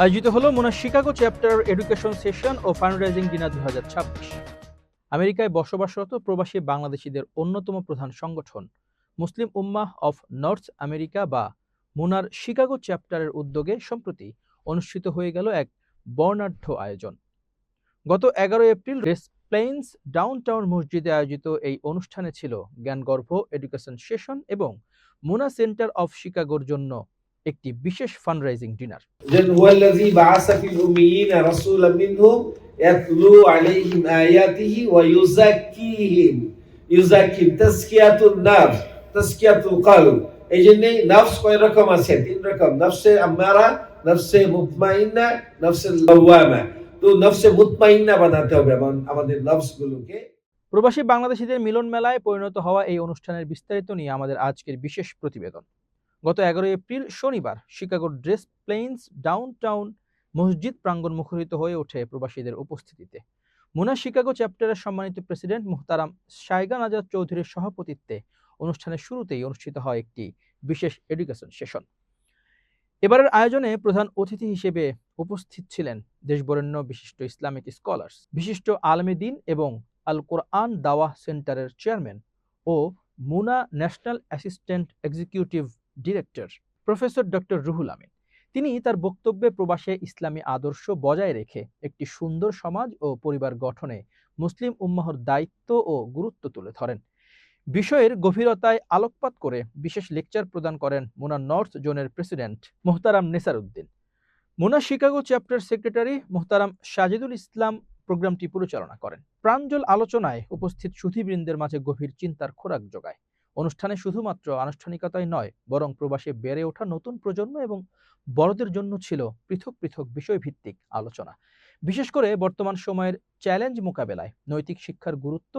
আয়োজিত হলো মুনার শিকাগো চ্যাপ্টার এডুকেশন সেশন ও ফান্ডরাইজিং ডিনার 2026। আমেরিকায় বসবাসরত প্রবাসী বাংলাদেশিদের অন্যতম প্রধান সংগঠন Muslim Ummah of North America বা মুনার শিকাগো চ্যাপ্টারের উদ্যোগে সম্প্রতি অনুষ্ঠিত হয়ে গেল এক বর্ণাঢ্য আয়োজন। গত 11 এপ্রিল রেস প্লেইন্স ডাউনটাউন মসজিদে আয়োজিত এই অনুষ্ঠানে ছিল জ্ঞানগর্ভ এডুকেশন সেশন এবং মুনা সেন্টার অফ শিকাগোর জন্য একটি বিশেষ ফান্ডরাইজিং ডিনার। এই জন্য নফস কয় রকম আছে? 3 রকম। নফসে আম্মারা, নফসে মুতমাইন্না, নফসে লাওয়ামা। তো নফসে মুতমাইন্না বানাতে হবে আমাদের নফসগুলোকে। প্রবাসী বাংলাদেশিদের মিলন মেলায় পরিণত হওয়া এই অনুষ্ঠানের বিস্তারিত নিয়ে আমাদের আজকের বিশেষ প্রতিবেদন। গত 11 এপ্রিল শনিবার শিকাগোর ড্রেস প্লেইন্স ডাউনটাউন মসজিদ প্রাঙ্গণ মুখরিত হয়ে ওঠে প্রবাসীদের উপস্থিতিতে। মুনা শিকাগো চ্যাপ্টারের সম্মানিত প্রেসিডেন্ট মুহতারাম শায়গান আজাদ চৌধুরীর সভাপতিত্বে অনুষ্ঠানের শুরুতেই অনুষ্ঠিত হয় একটি বিশেষ এডুকেশন সেশন। এবারের আয়োজনে প্রধান অতিথি হিসেবে উপস্থিত ছিলেন দেশবরেণ্য বিশিষ্ট ইসলামিক স্কলার্স, বিশিষ্ট আলেমে দ্বীন এবং আল কোরআন দাওয়াহ সেন্টারের চেয়ারম্যান ও MUNA national assistant executive director professor doctor Ruhul Amin. তিনি তার বক্তব্যে প্রবাসে ইসলামী আদর্শ বজায় রেখে একটি সুন্দর সমাজ ও পরিবার গঠনে মুসলিম উম্মাহর দায়িত্ব ও গুরুত্ব তুলে ধরেন। বিষয়ের গভীরতায় আলোকপাত করে বিশেষ লেকচার প্রদান করেন মুনা নর্থ জোনের প্রেসিডেন্ট মোহতারাম নেসার উদ্দিন। মুনা শিকাগো চ্যাপ্টার সেক্রেটারি মোহতারাম সাজিদুল ইসলাম প্রোগ্রামটি পরিচালনা করেন। প্রাঞ্জল আলোচনায় উপস্থিত সুধীবৃন্দের মাঝে গভীর চিন্তার খোরাক যোগায়। অনুষ্ঠানে শুধুমাত্র আনুষ্ঠানিকতাই নয়, বরং প্রবাসে বেড়ে ওঠা নতুন প্রজন্ম এবং বড়দের জন্য ছিল পৃথক পৃথক বিষয়ভিত্তিক আলোচনা, বিশেষ করে বর্তমান সময়ের চ্যালেঞ্জ মোকাবেলায় নৈতিক শিক্ষার গুরুত্ব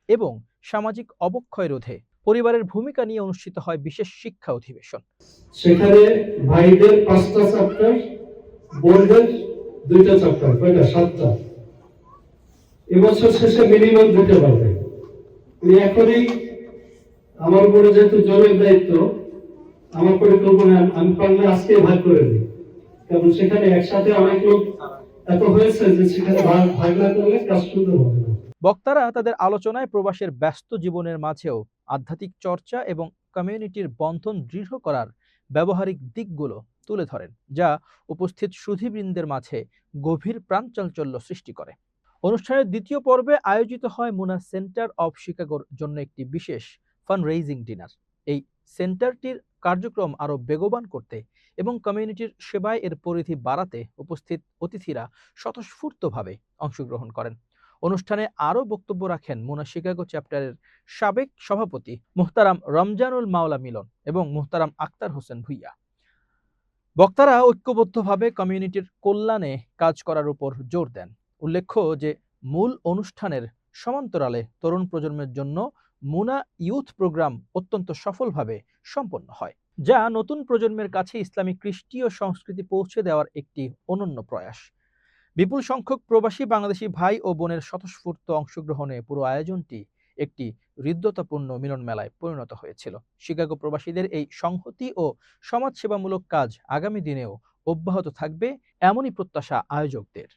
এবং সামাজিক অবক্ষয় রোধে পরিবারের ভূমিকা নিয়ে অনুষ্ঠিত হয় বিশেষ শিক্ষা অধিবেশন। সেখানে ভাইদের 5টা চ্যাপ্টার, বোনদের 2টা চ্যাপ্টার, কয়টা? 7টা। এবছর শেষে মিনিমাম 2টা পাবে। এখনই আমার উপরে যেহেতু জোরের দায়িত্ব, আমার পরিকল্পনা আমি পারলে আজকে ভাগ করে দিই, কারণ সেখানে একসাথে অনেক লোক এত হয়েছে যে সেখানে ভাগ না করলে কাজ সুন্দর হবে না। বক্তারা তাদের আলোচনায় প্রবাসের ব্যস্ত জীবনের মাঝেও আধ্যাত্মিক চর্চা এবং কমিউনিটির বন্ধন দৃঢ় করার ব্যবহারিক দিকগুলো তুলে ধরেন, যা উপস্থিত সুধীবৃন্দের মাঝে গভীর প্রাণচাঞ্চল্য সৃষ্টি করে। অনুষ্ঠানের দ্বিতীয় পর্বে আয়োজিত হয় মুনা সেন্টার অফ শিকাগোর জন্য একটি বিশেষ ফান্ডরেইজিং ডিনার। এই সেন্টারটির কার্যক্রম আরও বেগবান করতে এবং কমিউনিটির সেবায় এর পরিধি বাড়াতে উপস্থিত অতিথিরা স্বতঃস্ফূর্তভাবে অংশগ্রহণ করেন। অনুষ্ঠানে আরও বক্তব্য রাখেন মুনা শিকাগো চ্যাপ্টারের সাবেক সভাপতি মুহতারাম রমজানুল মাওলা মিলন এবং মুহতারাম আক্তার হোসেন ভুইয়া। বক্তারা ঐক্যবদ্ধভাবে কমিউনিটির কল্যাণে কাজ করার উপর জোর দেন। উল্লেখ্য যে মূল অনুষ্ঠানের সমান্তরালে তরুণ প্রজন্মের জন্য মুনা ইউথ প্রোগ্রাম অত্যন্ত সফলভাবে সম্পন্ন হয়, যা নতুন প্রজন্মের কাছে ইসলামিক কৃষ্টি ও সংস্কৃতি পৌঁছে দেওয়ার একটি অনন্য প্রয়াস। বিপুল সংখ্যক প্রবাসী বাংলাদেশি ভাই ও বোনের স্বতঃস্ফূর্ত অংশগ্রহণে পুরো আয়োজনটি একটি হৃদ্যতাপূর্ণ মিলন মেলায় পরিণত হয়েছিল। শিকাগো প্রবাসীদের এই সংহতি ও সমাজসেবামূলক কাজ আগামী দিনেও অব্যাহত থাকবে, এমনই প্রত্যাশা আয়োজকদের।